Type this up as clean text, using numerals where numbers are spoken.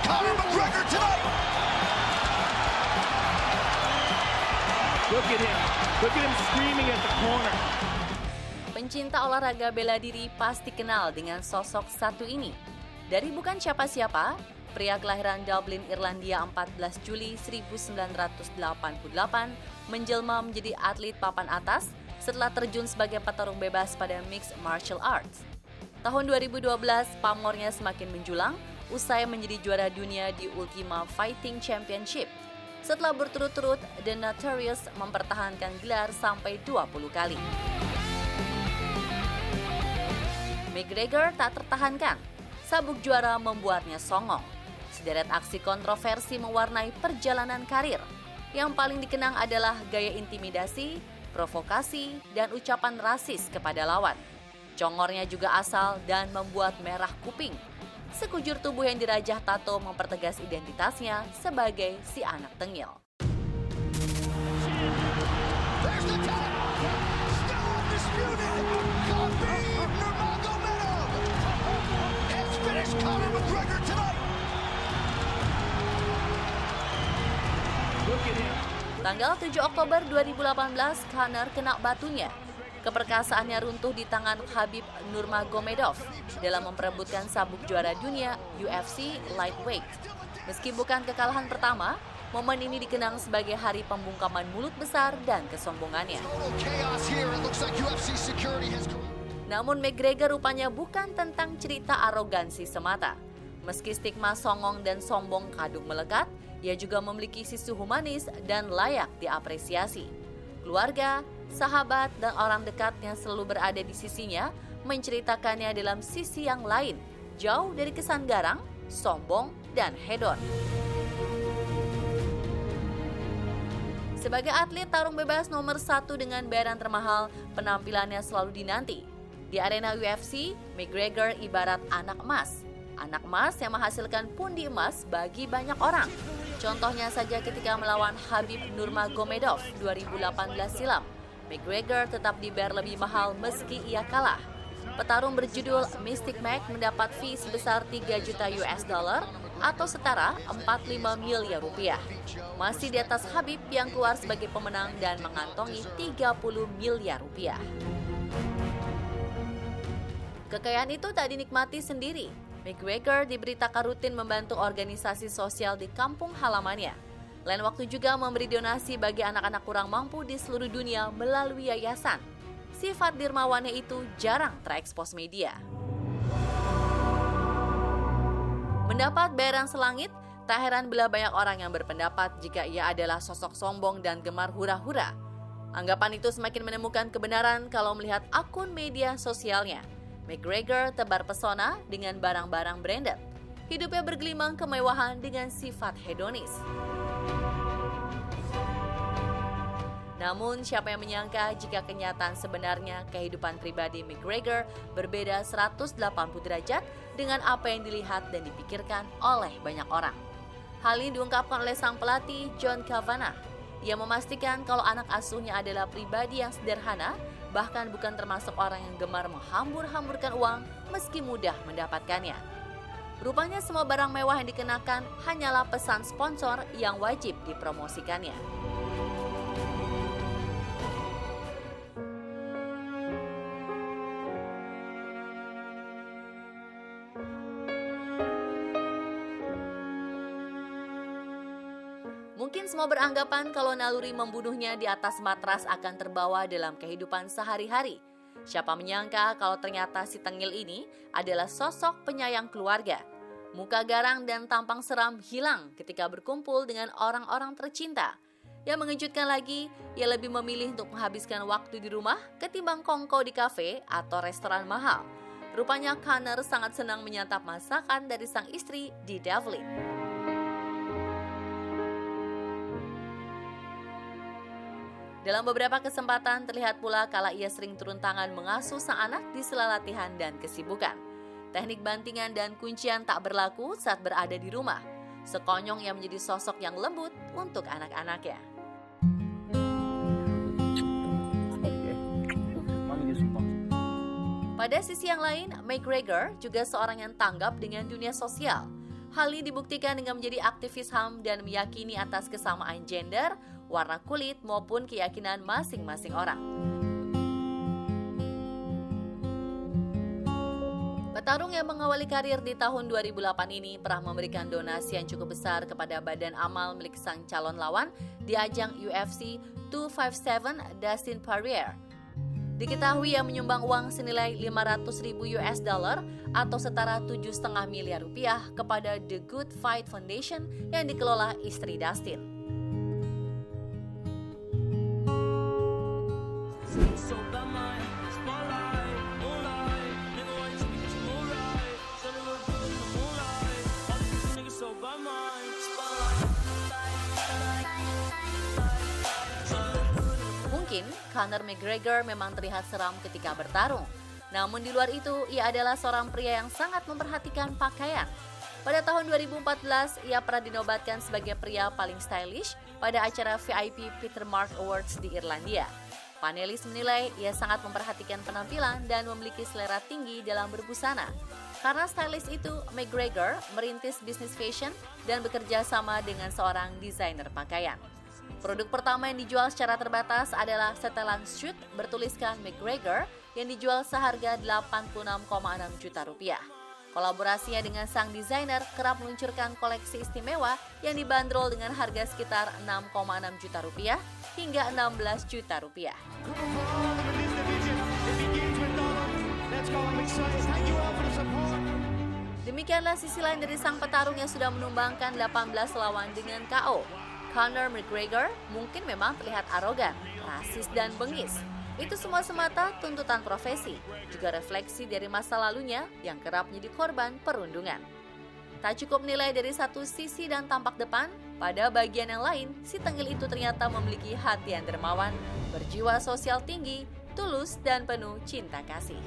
Conor McGregor tonight. Look at him. Look at him screaming at the corner. Pencinta olahraga bela diri pasti kenal dengan sosok satu ini. Dari bukan siapa-siapa, pria kelahiran Dublin, Irlandia 14 Juli 1988 menjelma menjadi atlet papan atas setelah terjun sebagai petarung bebas pada Mixed Martial Arts. Tahun 2012, pamornya semakin menjulang usai menjadi juara dunia di Ultima Fighting Championship. Setelah berturut-turut, The Notorious mempertahankan gelar sampai 20 kali. McGregor tak tertahankan. Sabuk juara membuatnya songong. Sederet aksi kontroversi mewarnai perjalanan karir. Yang paling dikenang adalah gaya intimidasi, provokasi, dan ucapan rasis kepada lawan. Congornya juga asal dan membuat merah kuping. Sekujur tubuh yang dirajah tato mempertegas identitasnya sebagai si anak tengil. There's the tap. Still undisputed. Khabib Nurmagomedov has finished Conor McGregor tonight. Look at him. Tanggal 7 Oktober 2018, Conor kena batunya. Keperkasaannya runtuh di tangan Khabib Nurmagomedov dalam memperebutkan sabuk juara dunia UFC Lightweight. Meski bukan kekalahan pertama, momen ini dikenang sebagai hari pembungkaman mulut besar dan kesombongannya. Namun McGregor rupanya bukan tentang cerita arogansi semata. Meski stigma songong dan sombong kadung melekat, ia juga memiliki sisi humanis dan layak diapresiasi. Keluarga, sahabat, dan orang dekatnya selalu berada di sisinya, menceritakannya dalam sisi yang lain, jauh dari kesan garang, sombong, dan hedon. Sebagai atlet tarung bebas nomor 1 dengan bayaran termahal, penampilannya selalu dinanti. Di arena UFC, McGregor ibarat anak emas. Anak emas yang menghasilkan pundi emas bagi banyak orang. Contohnya saja ketika melawan Khabib Nurmagomedov 2018 silam. McGregor tetap dibayar lebih mahal meski ia kalah. Petarung berjudul Mystic Mac mendapat fee sebesar 3 juta US dollar atau setara 45 miliar rupiah. Masih di atas Khabib yang keluar sebagai pemenang dan mengantongi 30 miliar rupiah. Kekayaan itu tak dinikmati sendiri. McGregor diberitakan rutin membantu organisasi sosial di kampung halamannya. Lain waktu juga memberi donasi bagi anak-anak kurang mampu di seluruh dunia melalui yayasan. Sifat dermawannya itu jarang terekspos media. Mendapat bayaran selangit, tak heran bila banyak orang yang berpendapat jika ia adalah sosok sombong dan gemar hura-hura. Anggapan itu semakin menemukan kebenaran kalau melihat akun media sosialnya. McGregor tebar pesona dengan barang-barang branded. Hidupnya bergelimang kemewahan dengan sifat hedonis. Namun siapa yang menyangka jika kenyataan sebenarnya kehidupan pribadi McGregor berbeda 180 derajat dengan apa yang dilihat dan dipikirkan oleh banyak orang. Hal ini diungkapkan oleh sang pelatih John Kavanagh. Ia memastikan kalau anak asuhnya adalah pribadi yang sederhana, bahkan bukan termasuk orang yang gemar menghambur-hamburkan uang meski mudah mendapatkannya. Rupanya semua barang mewah yang dikenakan hanyalah pesan sponsor yang wajib dipromosikannya. Mungkin semua beranggapan kalau naluri membunuhnya di atas matras akan terbawa dalam kehidupan sehari-hari. Siapa menyangka kalau ternyata si tengil ini adalah sosok penyayang keluarga. Muka garang dan tampang seram hilang ketika berkumpul dengan orang-orang tercinta. Yang mengejutkan lagi, ia lebih memilih untuk menghabiskan waktu di rumah ketimbang kongko di kafe atau restoran mahal. Rupanya Conor sangat senang menyantap masakan dari sang istri di Dublin. Dalam beberapa kesempatan terlihat pula kala ia sering turun tangan mengasuh sang anak di sela latihan dan kesibukan. Teknik bantingan dan kuncian tak berlaku saat berada di rumah. Sekonyong yang menjadi sosok yang lembut untuk anak-anaknya. Pada sisi yang lain, McGregor juga seorang yang tanggap dengan dunia sosial. Hal ini dibuktikan dengan menjadi aktivis HAM dan meyakini atas kesamaan gender, warna kulit, maupun keyakinan masing-masing orang. Petarung yang mengawali karir di tahun 2008 ini pernah memberikan donasi yang cukup besar kepada badan amal milik sang calon lawan di ajang UFC 257 Dustin Poirier. Diketahui ia menyumbang uang senilai 500.000 US dollar atau setara 7,5 miliar rupiah kepada The Good Fight Foundation yang dikelola istri Dustin. Mungkin Conor McGregor memang terlihat seram ketika bertarung. Namun di luar itu, ia adalah seorang pria yang sangat memperhatikan pakaian. Pada tahun 2014, ia pernah dinobatkan sebagai pria paling stylish pada acara VIP Peter Mark Awards di Irlandia. Panelis menilai ia sangat memperhatikan penampilan dan memiliki selera tinggi dalam berbusana. Karena stylish itu, McGregor merintis bisnis fashion dan bekerja sama dengan seorang desainer pakaian. Produk pertama yang dijual secara terbatas adalah setelan suit bertuliskan McGregor yang dijual seharga 86,6 juta rupiah. Kolaborasinya dengan sang desainer kerap meluncurkan koleksi istimewa yang dibanderol dengan harga sekitar 6,6 juta rupiah hingga 16 juta rupiah. Demikianlah sisi lain dari sang petarung yang sudah menumbangkan 18 lawan dengan KO. Conor McGregor mungkin memang terlihat arogan, rasis, dan bengis. Itu semua semata tuntutan profesi, juga refleksi dari masa lalunya yang kerap menjadi korban perundungan. Tak cukup nilai dari satu sisi dan tampak depan, pada bagian yang lain, si tengil itu ternyata memiliki hati yang dermawan, berjiwa sosial tinggi, tulus, dan penuh cinta kasih.